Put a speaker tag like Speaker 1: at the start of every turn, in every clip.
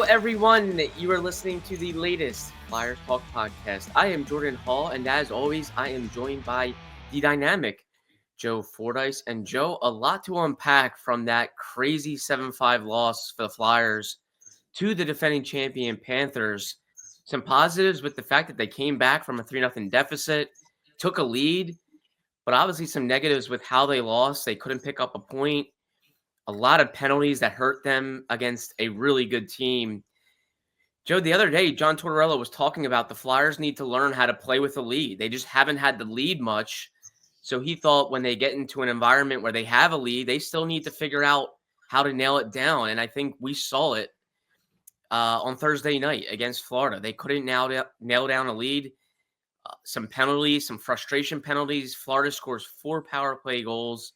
Speaker 1: everyone. You are listening to the latest Flyers Talk podcast. I am Jordan Hall, and as always, I am joined by the dynamic Joe Fordyce. And Joe, a lot to unpack from that crazy 7-5 loss for the Flyers to the defending champion Panthers. Some positives with the fact that they came back from a 3-0 deficit, took a lead, but obviously some negatives with how they lost. They couldn't pick up a point. A lot of penalties that hurt them against a really good team. Joe, the other day, John Tortorella was talking about the Flyers need to learn how to play with the lead. They just haven't had the lead much. So he thought when they get into an environment where they have a lead, they still need to figure out how to nail it down. And I think we saw it on Thursday night against Florida. They couldn't nail down a lead. Some penalties, some frustration penalties. Florida scores 4 power play goals.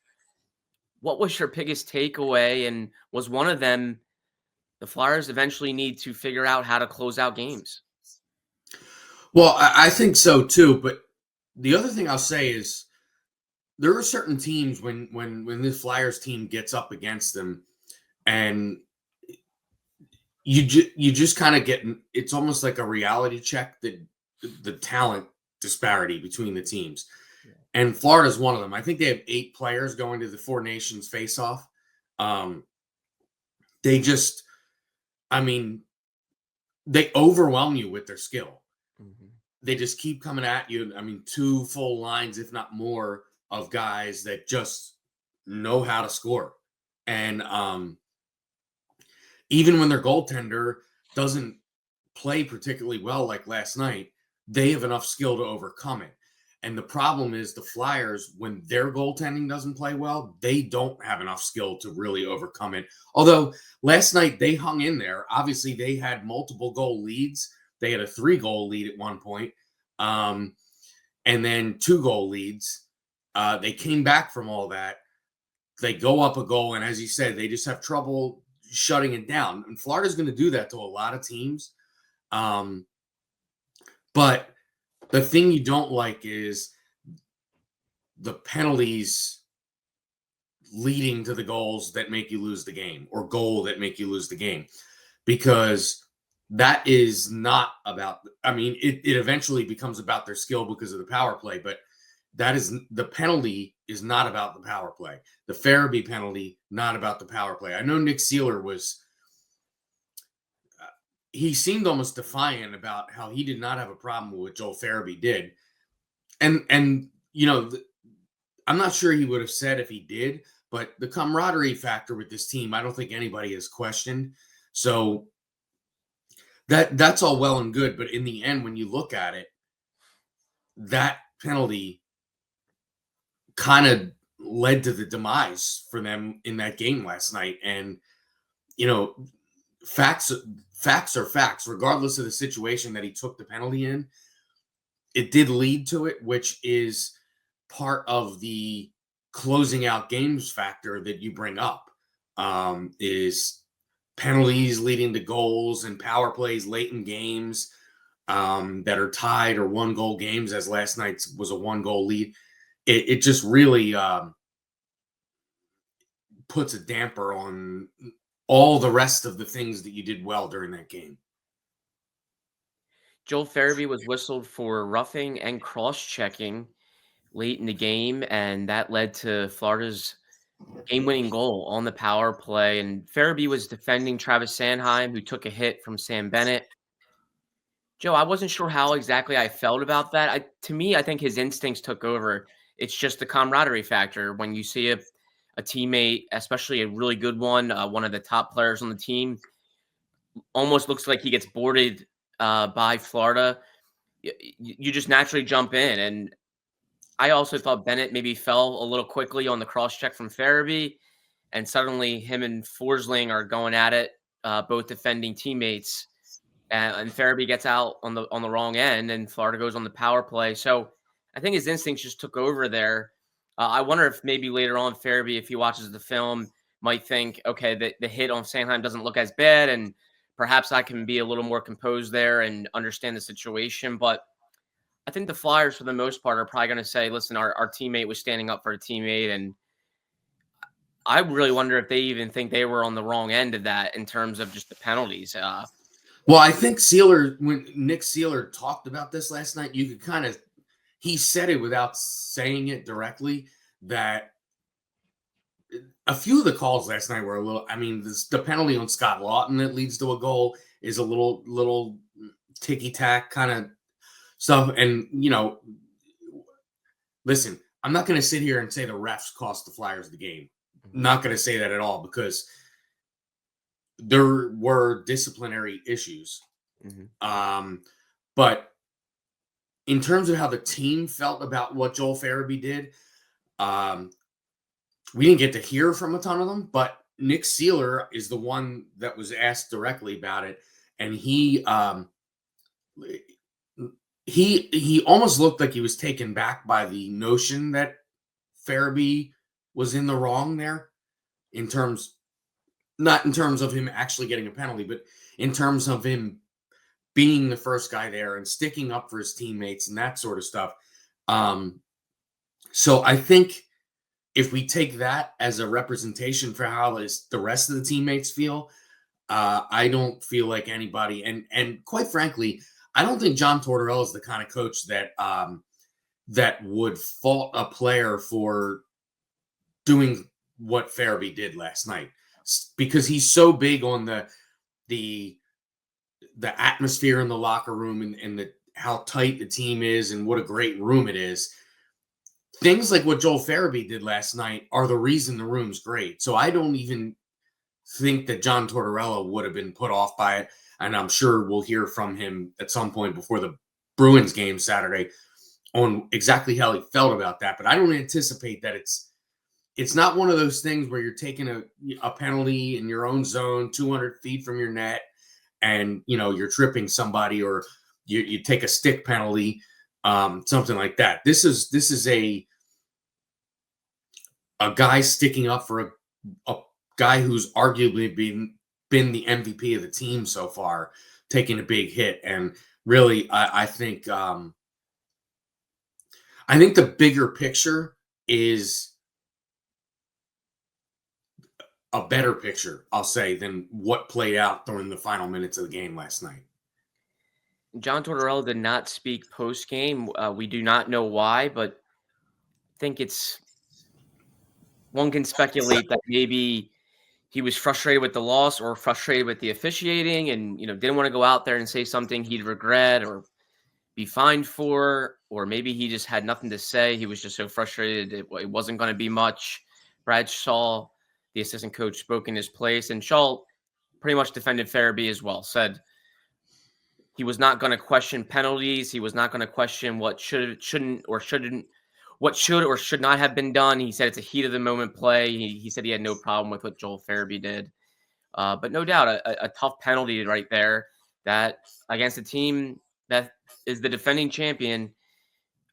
Speaker 1: What was your biggest takeaway? And was one of them the Flyers eventually need to figure out how to close out games?
Speaker 2: Well, I think so too. But the other thing I'll say is there are certain teams when this Flyers team gets up against them, and you just kind of get, it's almost like a reality check that the talent disparity between the teams. Yeah. And Florida's one of them. I think they have 8 players going to the Four Nations face-off. They just, they overwhelm you with their skill. Mm-hmm. They just keep coming at you. 2 full lines, if not more, of guys that just know how to score. And even when their goaltender doesn't play particularly well like last night, they have enough skill to overcome it. And the problem is the Flyers, when their goaltending doesn't play well, they don't have enough skill to really overcome it. Although last night they hung in there. Obviously, they had multiple goal leads. They had a 3-goal lead at one point, and then 2-goal leads. They came back from all that. They go up a goal, and as you said, they just have trouble shutting it down. And Florida's going to do that to a lot of teams. But the thing you don't like is the penalties leading to the goals that make you lose the game, or goal that make you lose the game, because that is not about, it eventually becomes about their skill because of the power play, but the penalty is not about the power play. The Farabee penalty, not about the power play. I know Nick Seeler he seemed almost defiant about how he did not have a problem with what Joel Farabee did. And I'm not sure he would have said if he did, but the camaraderie factor with this team, I don't think anybody has questioned. So that's all well and good. But in the end, when you look at it, that penalty kind of led to the demise for them in that game last night. And, facts are facts, regardless of the situation that he took the penalty in. It did lead to it, which is part of the closing out games factor that you bring up, is penalties leading to goals and power plays late in games that are tied or 1-goal games, as last night's was a 1-goal lead. It just really puts a damper on all the rest of the things that you did well during that game.
Speaker 1: Joel Farabee was whistled for roughing and cross-checking late in the game, and that led to Florida's game-winning goal on the power play. And Farabee was defending Travis Sanheim, who took a hit from Sam Bennett. Joe, I wasn't sure how exactly I felt about that. To me, I think his instincts took over. It's just the camaraderie factor. When you see a teammate, especially a really good one of the top players on the team, almost looks like he gets boarded by Florida, you just naturally jump in. And I also thought Bennett maybe fell a little quickly on the cross-check from Farabee, and suddenly him and Forsling are going at it, both defending teammates. And Farabee gets out on the wrong end, and Florida goes on the power play. So I think his instincts just took over there. I wonder if maybe later on Farabee, if he watches the film, might think, okay, the hit on Sanheim doesn't look as bad, and perhaps I can be a little more composed there and understand the situation. But I think the Flyers, for the most part, are probably going to say, listen, our teammate was standing up for a teammate. And I really wonder if they even think they were on the wrong end of that in terms of just the penalties.
Speaker 2: Well, I think Sealer, when Nick Sealer talked about this last night, you could kind of, he said it without saying it directly, that a few of the calls last night were a little, I mean, the penalty on Scott Lawton that leads to a goal is a little ticky tack kind of stuff. And, listen, I'm not going to sit here and say the refs cost the Flyers the game. Not going to say that at all, because there were disciplinary issues. But in terms of how the team felt about what Joel Farabee did, we didn't get to hear from a ton of them, but Nick Sealer is the one that was asked directly about it. And he almost looked like he was taken back by the notion that Farabee was in the wrong there, not in terms of him actually getting a penalty, but in terms of him being the first guy there and sticking up for his teammates and that sort of stuff. So I think if we take that as a representation for how the rest of the teammates feel, I don't feel like anybody, and quite frankly, I don't think John Tortorella is the kind of coach that would fault a player for doing what Farabee did last night, because he's so big on the atmosphere in the locker room and how tight the team is and what a great room it is. Things like what Joel Farabee did last night are the reason the room's great. So I don't even think that John Tortorella would have been put off by it. And I'm sure we'll hear from him at some point before the Bruins game Saturday on exactly how he felt about that. But I don't anticipate that it's not one of those things where you're taking a penalty in your own zone, 200 feet from your net, and you're tripping somebody, or you take a stick penalty, something like that. This is a guy sticking up for a guy who's arguably been the MVP of the team so far, taking a big hit. And really, I think the bigger picture is a better picture, I'll say, than what played out during the final minutes of the game last night.
Speaker 1: John Tortorella did not speak post-game. We do not know why, but I think one can speculate that maybe he was frustrated with the loss or frustrated with the officiating, and didn't want to go out there and say something he'd regret or be fined for, or maybe he just had nothing to say. He was just so frustrated it wasn't going to be much. Brad Shaw, the assistant coach, spoke in his place, and Shaw pretty much defended Farabee as well. Said he was not going to question penalties. He was not going to question what should or should not have been done. He said it's a heat of the moment play. He said he had no problem with what Joel Farabee did. But no doubt, a tough penalty right there that against a team that is the defending champion,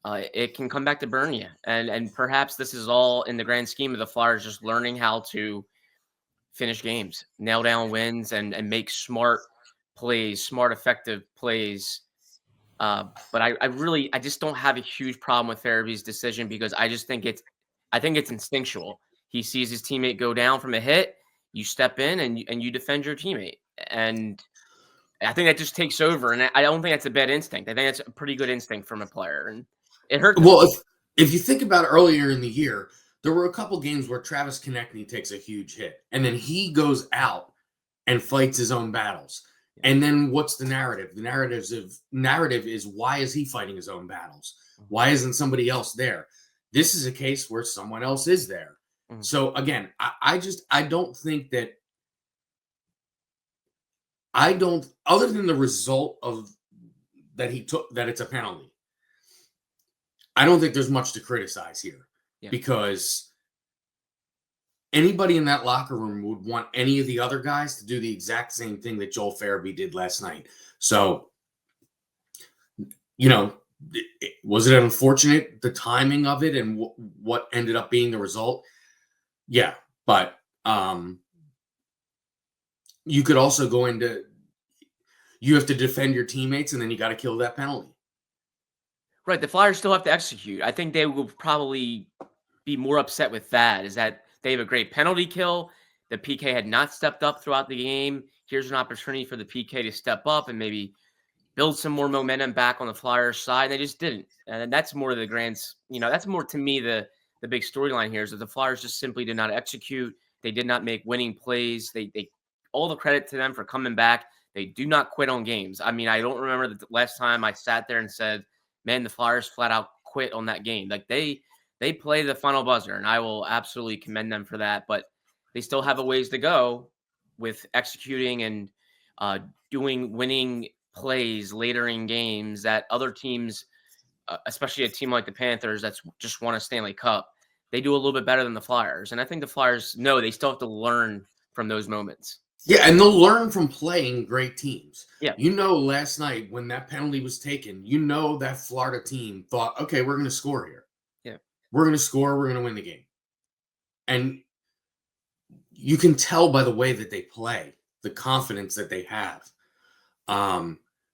Speaker 1: it can come back to burn you. And perhaps this is all in the grand scheme of the Flyers just learning how to finish games, nail down wins, and make smart plays, smart, effective plays. But I just don't have a huge problem with Farabee's decision, because I think it's instinctual. He sees his teammate go down from a hit, you step in and you defend your teammate. And I think that just takes over. And I don't think that's a bad instinct. I think that's a pretty good instinct from a player. And it hurt.
Speaker 2: Well, if you think about earlier in the year, there were a couple games where Travis Konechny takes a huge hit, and then he goes out and fights his own battles. And then what's the narrative? The narrative is, why is he fighting his own battles? Why isn't somebody else there? This is a case where someone else is there. Mm-hmm. So again, I don't think that other than the result of that he took, that it's a penalty, I don't think there's much to criticize here, because anybody in that locker room would want any of the other guys to do the exact same thing that Joel Farabee did last night. So, was it unfortunate, the timing of it and what ended up being the result? Yeah, but you could also go into, you have to defend your teammates, and then you got to kill that penalty.
Speaker 1: Right, the Flyers still have to execute. I think they will probably be more upset with that, is that they have a great penalty kill. The PK had not stepped up throughout the game. here's an opportunity for the PK to step up and maybe build some more momentum back on the Flyers side. And they just didn't. And that's more the that's more to me the big storyline here is that the Flyers just simply did not execute. They did not make winning plays. They all the credit to them for coming back. They do not quit on games. I mean, I don't remember the last time I sat there and said, "Man, the Flyers flat out quit on that game." Like they play the final buzzer, and I will absolutely commend them for that. But they still have a ways to go with executing and uh, doing winning plays later in games that other teams, especially a team like the Panthers that's just won a Stanley Cup, they do a little bit better than the Flyers. And I think the Flyers know they still have to learn from those moments.
Speaker 2: Yeah, and they'll learn from playing great teams.
Speaker 1: Yeah.
Speaker 2: Last night when that penalty was taken, that Florida team thought, okay, we're going to score here.
Speaker 1: Yeah.
Speaker 2: We're going to score. We're going to win the game. And you can tell by the way that they play, the confidence that they have.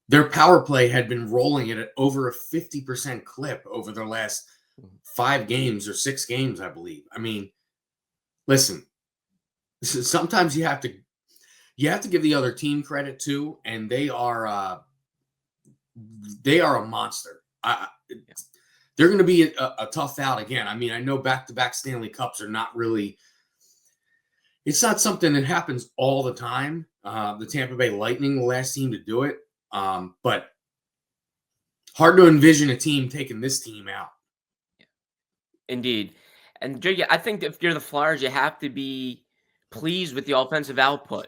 Speaker 2: Their power play had been rolling at over a 50% clip over their last 5 games or 6 games, I believe. I mean, listen, sometimes you have to give the other team credit too, and they are a monster. They're going to be a tough out again. I mean, I know back-to-back Stanley Cups are not really. It's not something that happens all the time. The Tampa Bay Lightning, the last team to do it, but hard to envision a team taking this team out.
Speaker 1: Indeed. And Jay, I think if you're the Flyers, you have to be pleased with the offensive output.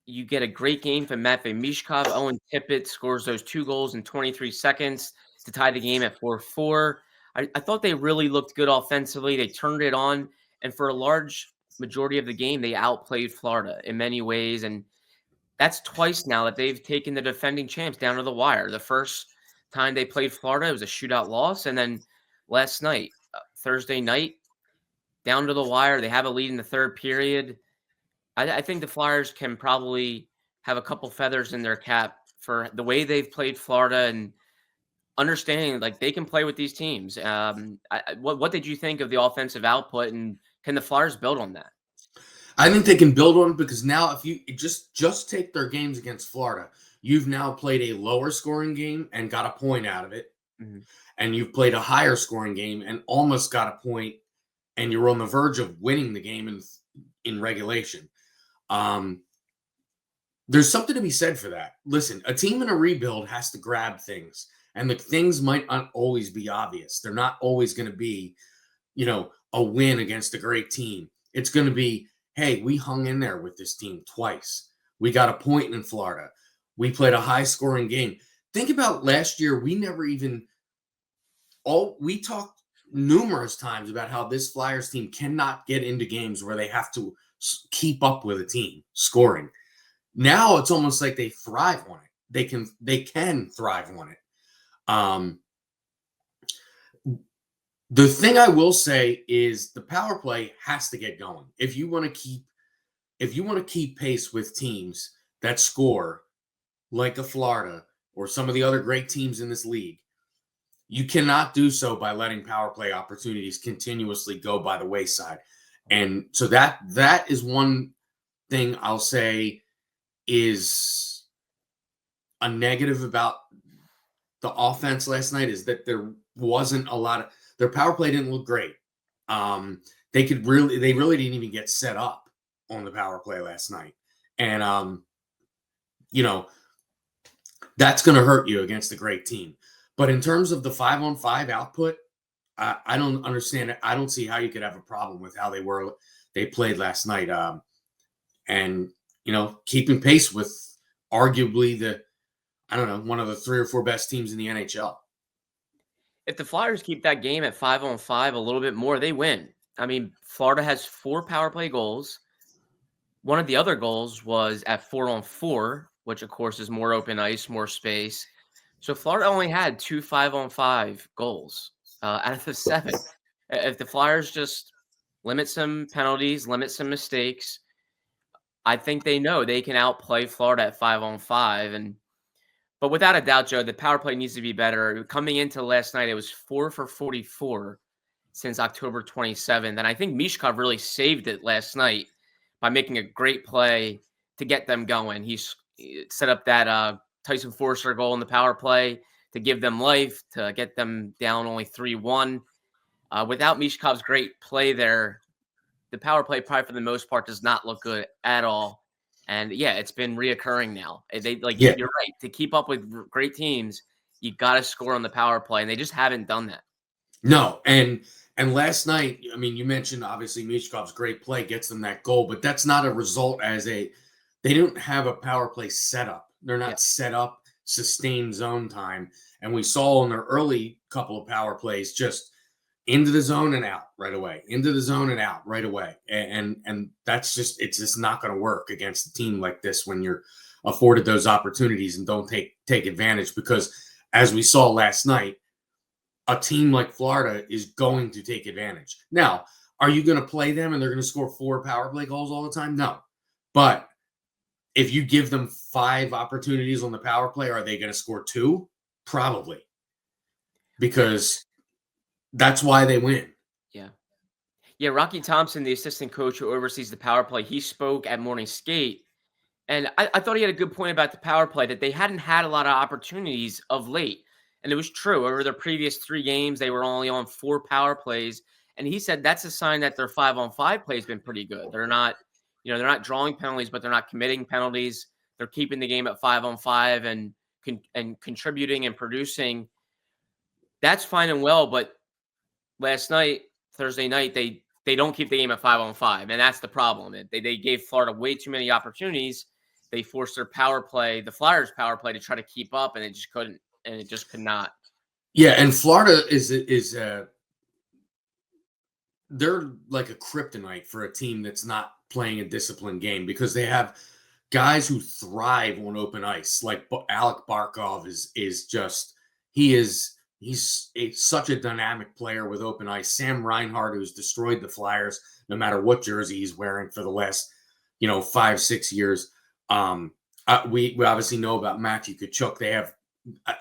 Speaker 1: You get a great game from Matvei Michkov. Owen Tippett scores those 2 goals in 23 seconds to tie the game at 4-4. I thought they really looked good offensively. They turned it on. And for a large majority of the game, they outplayed Florida in many ways. And that's twice now that they've taken the defending champs down to the wire. The first time they played Florida, it was a shootout loss. And then last night, Thursday night, down to the wire. They have a lead in the third period. I think the Flyers can probably have a couple feathers in their cap for the way they've played Florida and understanding like they can play with these teams. What did you think of the offensive output, and can the Flyers build on that?
Speaker 2: I think they can build on it because now if you just take their games against Florida, you've now played a lower scoring game and got a point out of it. Mm-hmm. And you've played a higher scoring game and almost got a point, and you're on the verge of winning the game in regulation. There's something to be said for that. Listen, a team in a rebuild has to grab things, and the things might not always be obvious. They're not always going to be, a win against a great team. It's going to be, hey, we hung in there with this team twice. We got a point in Florida. We played a high-scoring game. Think about last year. We talked numerous times about how this Flyers team cannot get into games where they have to keep up with a team scoring. Now it's almost like they thrive on it. They can thrive on it. The thing I will say is the power play has to get going. If you want to keep pace with teams that score like a Florida or some of the other great teams in this league, you cannot do so by letting power play opportunities continuously go by the wayside. And so that is one thing I'll say is a negative about the offense last night is that there wasn't a lot of their power play didn't look great. They really didn't even get set up on the power play last night. And that's going to hurt you against a great team. But in terms of the 5-on-5 output, I don't understand it. I don't see how you could have a problem with how they played last night. And keeping pace with arguably one of the 3 or 4 best teams in the NHL.
Speaker 1: If the Flyers keep that game at 5-on-5 a little bit more, they win. I mean, Florida has 4 power play goals. One of the other goals was at 4-on-4, which of course is more open ice, more space. So Florida only had 2 5-on-5 goals out of the 7. If the Flyers just limit some penalties, limit some mistakes, I think they know they can outplay Florida at 5-on-5. But without a doubt, Joe, the power play needs to be better. Coming into last night, it was 4 for 44 since October 27th. And I think Michkov really saved it last night by making a great play to get them going. He set up that Tyson Forster goal in the power play to give them life, to get them down only 3-1. Without Mishkov's great play there, the power play probably for the most part does not look good at all. And yeah, it's been reoccurring now. They
Speaker 2: Yeah,
Speaker 1: you're right. To keep up with great teams, you got to score on the power play, and they just haven't done that.
Speaker 2: no, and last night, I mean, you mentioned obviously Mishkov's great play gets them that goal, but that's not a result they don't have a power play setup. They're
Speaker 1: Yeah,
Speaker 2: not set up, sustained zone time. And we saw in their early couple of power plays just into the zone and out right away, into the zone and out right away. And that's just it's just not going to work against a team like this when you're afforded those opportunities and don't take advantage because as we saw last night, a team like Florida is going to take advantage. Now, are you going to play them and they're going to score 4 power play goals all the time? No. But if you give them 5 opportunities on the power play, are they going to score 2? Probably. Because that's why they win.
Speaker 1: yeah. Yeah, Rocky Thompson, the assistant coach who oversees the power play, he spoke at morning skate. And I thought he had a good point about the power play, that they hadn't had a lot of opportunities of late. And it was true. Over their previous 3 games, they were only on 4 power plays. And he said that's a sign that their 5-on-5 play has been pretty good. They're not, they're not drawing penalties, but they're not committing penalties. They're keeping the game at 5-on-5 and contributing and producing. That's fine and well, but last night, Thursday night, they don't keep the game at 5-on-5, and that's the problem. They gave Florida way too many opportunities. They forced their power play, the Flyers' power play, to try to keep up, and it just couldn't, and it just could not.
Speaker 2: Yeah, and Florida is they're like a kryptonite for a team that's not playing a disciplined game because they have guys who thrive on open ice. Like Alec Barkov is just he's such a dynamic player with open ice. Sam Reinhart, who's destroyed the Flyers, no matter what jersey he's wearing for the last 5-6 years. We obviously know about Matthew Tkachuk. They have,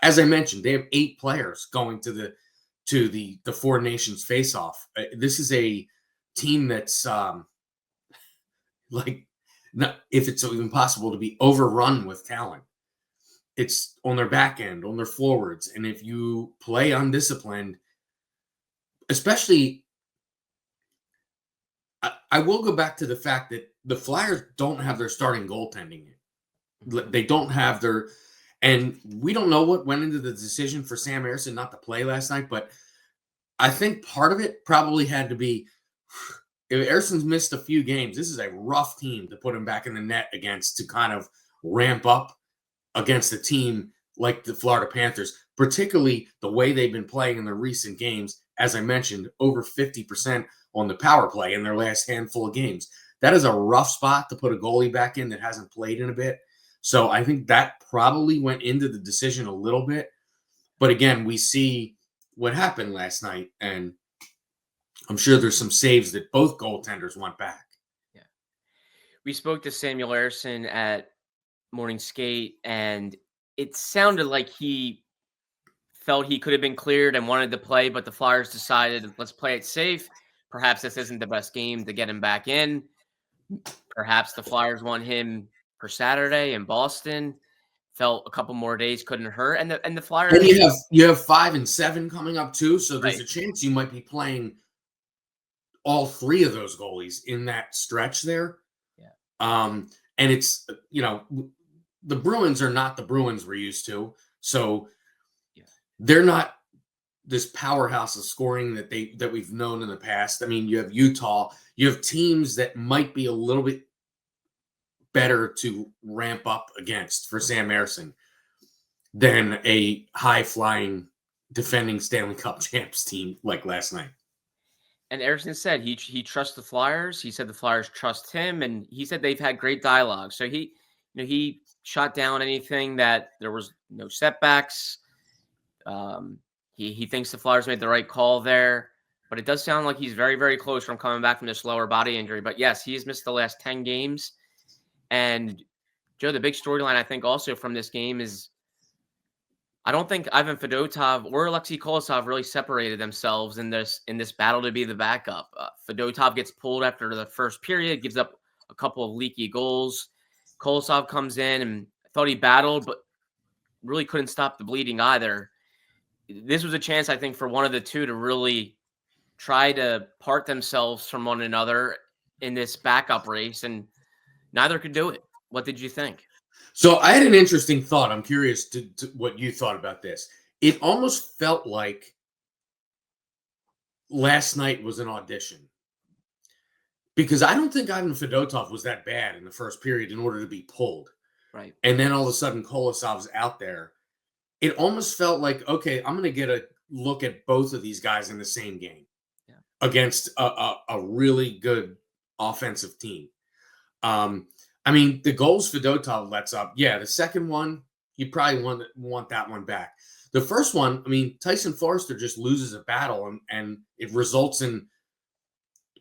Speaker 2: as I mentioned, they have 8 players going to the Four Nations face-off. This is a team that's like, not, if it's even possible to be overrun with talent. It's on their back end, on their forwards, and if you play undisciplined, especially, I will go back to the fact that the Flyers don't have their starting goaltending yet. They don't have their, and we don't know what went into the decision for Sam Ersson not to play last night, but I think part of it probably had to be if Ersson's missed a few games, this is a rough team to put him back in the net against to kind of ramp up against a team like the Florida Panthers, particularly the way they've been playing in the recent games. As I mentioned, over 50% on the power play in their last handful of games. That is a rough spot to put a goalie back in that hasn't played in a bit. So I think that probably went into the decision a little bit. But again, we see what happened last night, and I'm sure there's some saves that both goaltenders want back.
Speaker 1: Yeah. We spoke to Samuel Ersson at morning skate, and it sounded like he felt he could have been cleared and wanted to play, but the Flyers decided, let's play it safe. Perhaps this isn't the best game to get him back in. Perhaps the Flyers want him for Saturday in Boston. Felt a couple more days couldn't hurt, and the Flyers.
Speaker 2: And you have 5 and 7 coming up too, so there's a chance you might be playing all 3 of those goalies in that stretch there.
Speaker 1: Yeah.
Speaker 2: And it's the Bruins are not the Bruins we're used to, so they're not this powerhouse of scoring that we've known in the past. I mean, you have Utah, you have teams that might be a little bit better to ramp up against for Sam Ersson than a high-flying defending Stanley Cup champs team like last night.
Speaker 1: And Ersson said he trusts the Flyers. He said the Flyers trust him, and he said they've had great dialogue. So he shot down anything that there was no setbacks. He thinks the Flyers made the right call there, but it does sound like he's very, very close from coming back from this lower body injury. But yes, he has missed the last 10 games. And Joe, the big storyline I think also from this game is I don't think Ivan Fedotov or Alexei Kolosov really separated themselves in this battle to be the backup. Fedotov gets pulled after the first period, gives up a couple of leaky goals. Kolosov comes in and thought he battled, but really couldn't stop the bleeding either. This was a chance, I think, for one of the two to really try to part themselves from one another in this backup race, and neither could do it. What did you think?
Speaker 2: So I had an interesting thought. I'm curious to what you thought about this. It almost felt like last night was an audition because I don't think Ivan Fedotov was that bad in the first period in order to be pulled.
Speaker 1: Right.
Speaker 2: And then all of a sudden Kolosov's out there. It almost felt like, okay, I'm going to get a look at both of these guys in the same game against a really good offensive team. I mean, the goals Fedotov lets up, yeah, the second one, you probably want that one back. The first one, I mean, Tyson Forrester just loses a battle, and it results in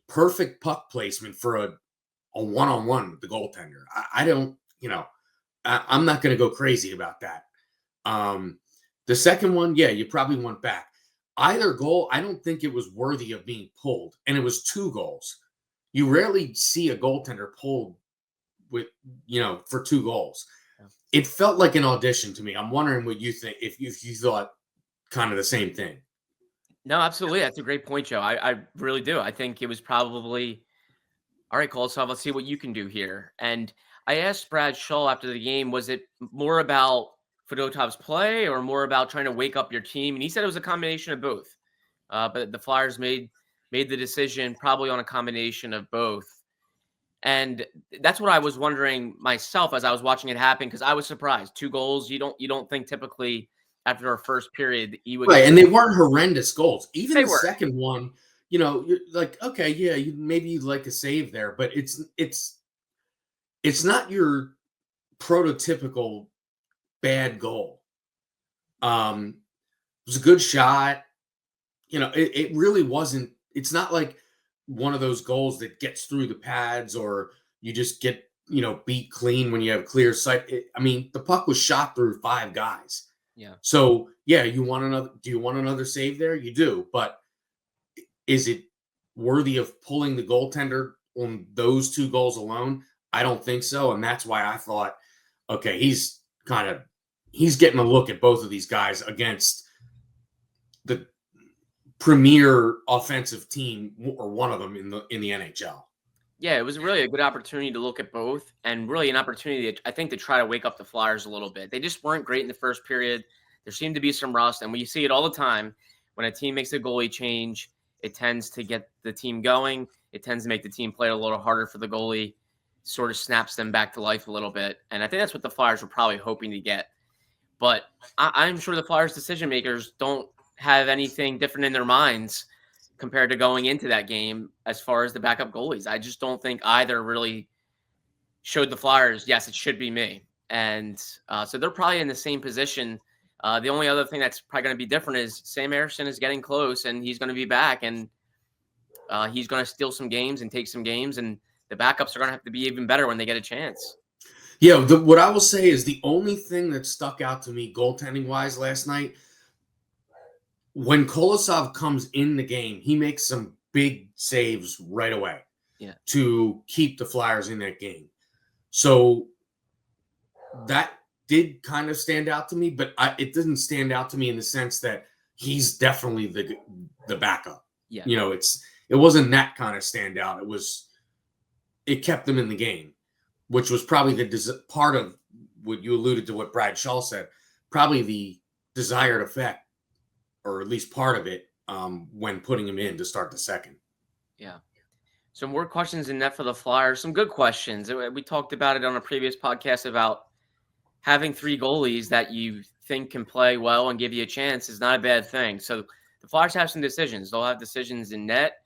Speaker 2: perfect puck placement for a one-on-one with the goaltender. I don't, I'm not going to go crazy about that. The second one, yeah, you probably want back. Either goal, I don't think it was worthy of being pulled, and it was 2 goals. You rarely see a goaltender pulled with, for 2 goals. Yeah. It felt like an audition to me. I'm wondering what you think, if you thought kind of the same thing.
Speaker 1: No, absolutely. That's a great point, Joe. I really do. I think it was probably, all right, Kolosov, let's see what you can do here. And I asked Brad Shull after the game, was it more about Fedotov's play or more about trying to wake up your team? And he said it was a combination of both. But the Flyers made the decision probably on a combination of both. And that's what I was wondering myself as I was watching it happen, because I was surprised. 2 goals. You don't think typically after our first period you would
Speaker 2: right, and they weren't horrendous goals. Even the
Speaker 1: were.
Speaker 2: Second one, you're like, okay, yeah, maybe you'd like a save there, but it's not your prototypical bad goal. It was a good shot. It really wasn't. It's not like one of those goals that gets through the pads or you just get, beat clean when you have clear sight. I mean, the puck was shot through 5 guys.
Speaker 1: Yeah.
Speaker 2: So, yeah, do you want another save there? You do. But is it worthy of pulling the goaltender on those 2 goals alone? I don't think so. And that's why I thought, okay, he's getting a look at both of these guys against the premier offensive team, or one of them in the NHL.
Speaker 1: Yeah, it was really a good opportunity to look at both, and really an opportunity, I think, to try to wake up the Flyers a little bit. They just weren't great in the first period. There seemed to be some rust, and we see it all the time. When a team makes a goalie change, it tends to get the team going. It tends to make the team play a little harder for the goalie, sort of snaps them back to life a little bit. And I think that's what the Flyers were probably hoping to get. But I'm sure the Flyers decision makers don't have anything different in their minds compared to going into that game as far as the backup goalies. I just don't think either really showed the Flyers, yes, it should be me. And so they're probably in the same position. The only other thing that's probably going to be different is Sam Ersson is getting close, and he's going to be back, and he's going to steal some games and take some games, and the backups are going to have to be even better when they get a chance.
Speaker 2: Yeah, what I will say is the only thing that stuck out to me goaltending-wise last night, when Kolosov comes in the game, he makes some big saves right away to keep the Flyers in that game. So that did kind of stand out to me, but it didn't stand out to me in the sense that he's definitely the backup.
Speaker 1: Yeah.
Speaker 2: It wasn't that kind of standout. It kept them in the game, which was probably the part of what you alluded to, what Brad Shull said, probably the desired effect, or at least part of it, when putting him in to start the second.
Speaker 1: Yeah. Some more questions in net for the Flyers. Some good questions. We talked about it on a previous podcast about having 3 goalies that you think can play well and give you a chance is not a bad thing. So the Flyers have some decisions. They'll have decisions in net.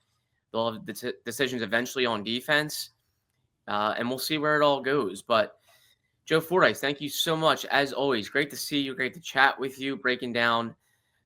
Speaker 1: They'll have decisions eventually on defense. And we'll see where it all goes. But Joe Fordyce, thank you so much. As always, great to see you. Great to chat with you, breaking down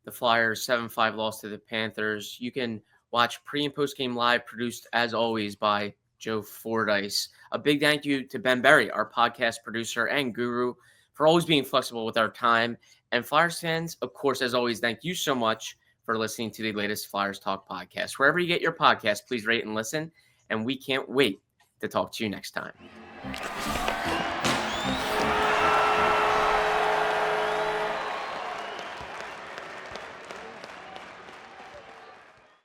Speaker 1: the Flyers' 7-5 loss to the Panthers. You can watch pre- and post-game live, produced, as always, by Joe Fordyce. A big thank you to Ben Berry, our podcast producer and guru, for always being flexible with our time. And Flyers fans, of course, as always, thank you so much for listening to the latest Flyers Talk podcast. Wherever you get your podcast, please rate and listen. And we can't wait to talk to you next time.